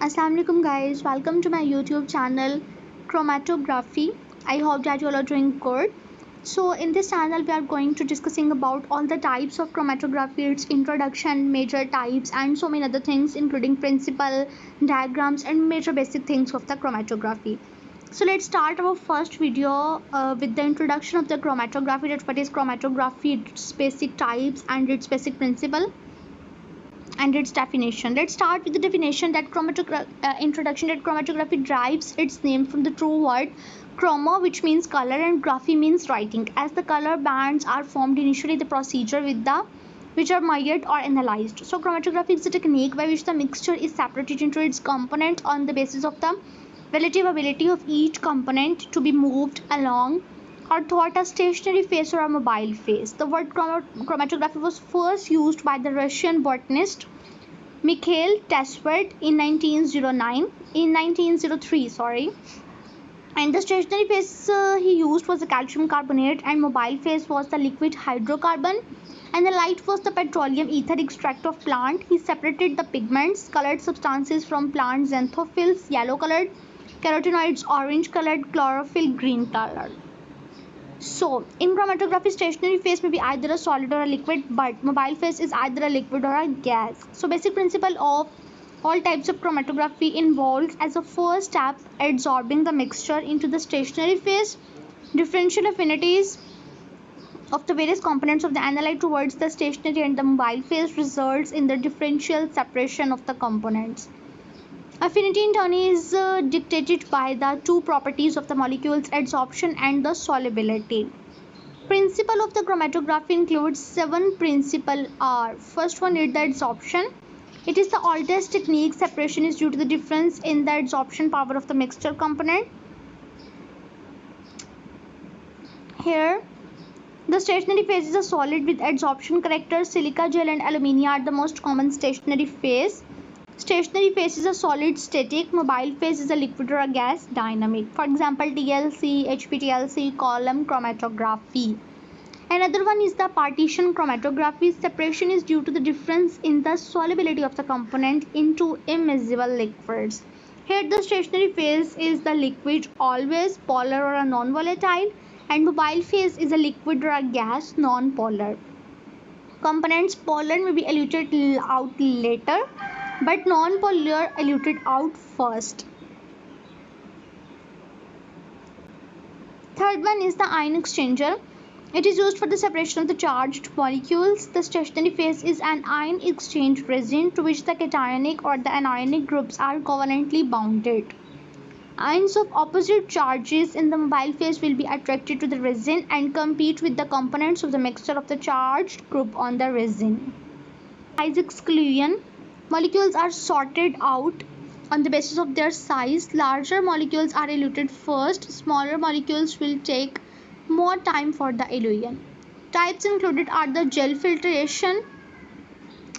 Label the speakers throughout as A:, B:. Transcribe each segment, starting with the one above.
A: Assalamualaikum guys, welcome to my YouTube channel Chromatography. I hope that you all are doing good. So in this channel we are going to discussing about all the types of chromatography, its introduction, major types and so many other things including principle, diagrams and major basic things of the chromatography. So let's start our first video with the introduction of the chromatography. That's what is chromatography, its basic types and its basic principle and its definition. Let's start with the definition that introduction that chromatography derives its name from the true word chroma, which means color, and graphy means writing. As the color bands are formed initially, the procedure with the which are measured or analyzed. So chromatography is a technique by which the mixture is separated into its components on the basis of the relative ability of each component to be moved along or thought a stationary phase or a mobile phase. The word chromatography was first used by the Russian botanist Mikhail Tesfert in 1903, and the stationary phase he used was the calcium carbonate, and mobile phase was the liquid hydrocarbon, and the light was the petroleum ether extract of plant. He separated the pigments, colored substances from plant xanthophylls, yellow colored, carotenoids, orange colored, chlorophyll, green colored. So, in chromatography, stationary phase may be either a solid or a liquid, but mobile phase is either a liquid or a gas. So, basic principle of all types of chromatography involves as a first step adsorbing the mixture into the stationary phase. Differential affinities of the various components of the analyte towards the stationary and the mobile phase results in the differential separation of the components. Affinity in turn is dictated by the two properties of the molecules, adsorption and the solubility. Principle of the chromatography includes 7 principles are. First one is the adsorption. It is the oldest technique. Separation is due to the difference in the adsorption power of the mixture component. Here, the stationary phase is a solid with adsorption character. Silica gel and alumina are the most common stationary phase. Stationary phase is a solid static, mobile phase is a liquid or a gas dynamic. For example, TLC, HPTLC, column chromatography. Another one is the partition chromatography. Separation is due to the difference in the solubility of the component into immiscible liquids. Here the stationary phase is the liquid, always polar or a non-volatile, and mobile phase is a liquid or a gas, non-polar. Components polar may be eluted out later, but non-polar eluted out first. Third one is the ion exchanger. It is used for the separation of the charged molecules. The stationary phase is an ion exchange resin to which the cationic or the anionic groups are covalently bounded. Ions of opposite charges in the mobile phase will be attracted to the resin and compete with the components of the mixture of the charged group on the resin. Size exclusion. Molecules are sorted out on the basis of their size. Larger molecules are eluted first. Smaller molecules will take more time for the elution. Types included are the gel filtration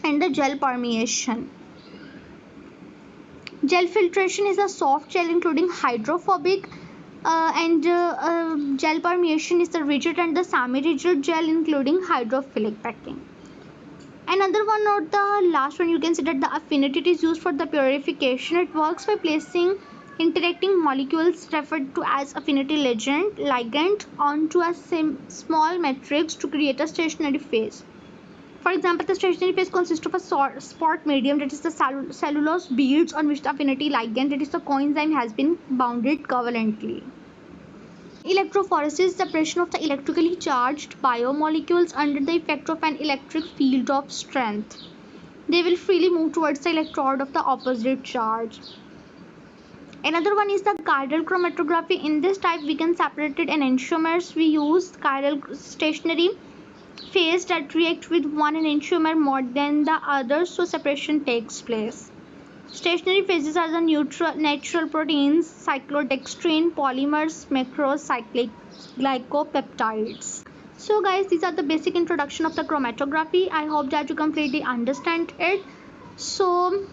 A: and the gel permeation. Gel filtration is a soft gel including hydrophobic and gel permeation is the rigid and the semi-rigid gel including hydrophilic packing. Another one or the last one you can see that the affinity is used for the purification. It works by placing interacting molecules referred to as affinity ligand onto a small matrix to create a stationary phase. For example, the stationary phase consists of a spot medium, that is the cellulose beads on which the affinity ligand, that is the coenzyme, has been bounded covalently. Electrophoresis, separation of the electrically charged biomolecules under the effect of an electric field of strength. They will freely move towards the electrode of the opposite charge. Another one is the chiral chromatography. In this type, we can separate it in enantiomers. We use chiral stationary phase that react with one enantiomer more than the other, so separation takes place. Stationary phases are the natural proteins, cyclodextrin, polymers, macrocyclic glycopeptides. So guys, these are the basic introduction of the chromatography. I hope that you completely understand it. So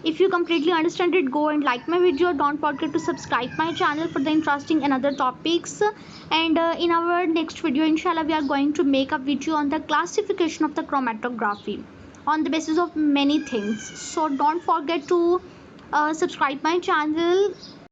A: if you completely understand it, go and like my video. Don't forget to subscribe my channel for the interesting and other topics. And in our next video, inshallah, we are going to make a video on the classification of the chromatography. on the basis of many things. So don't forget to subscribe my channel,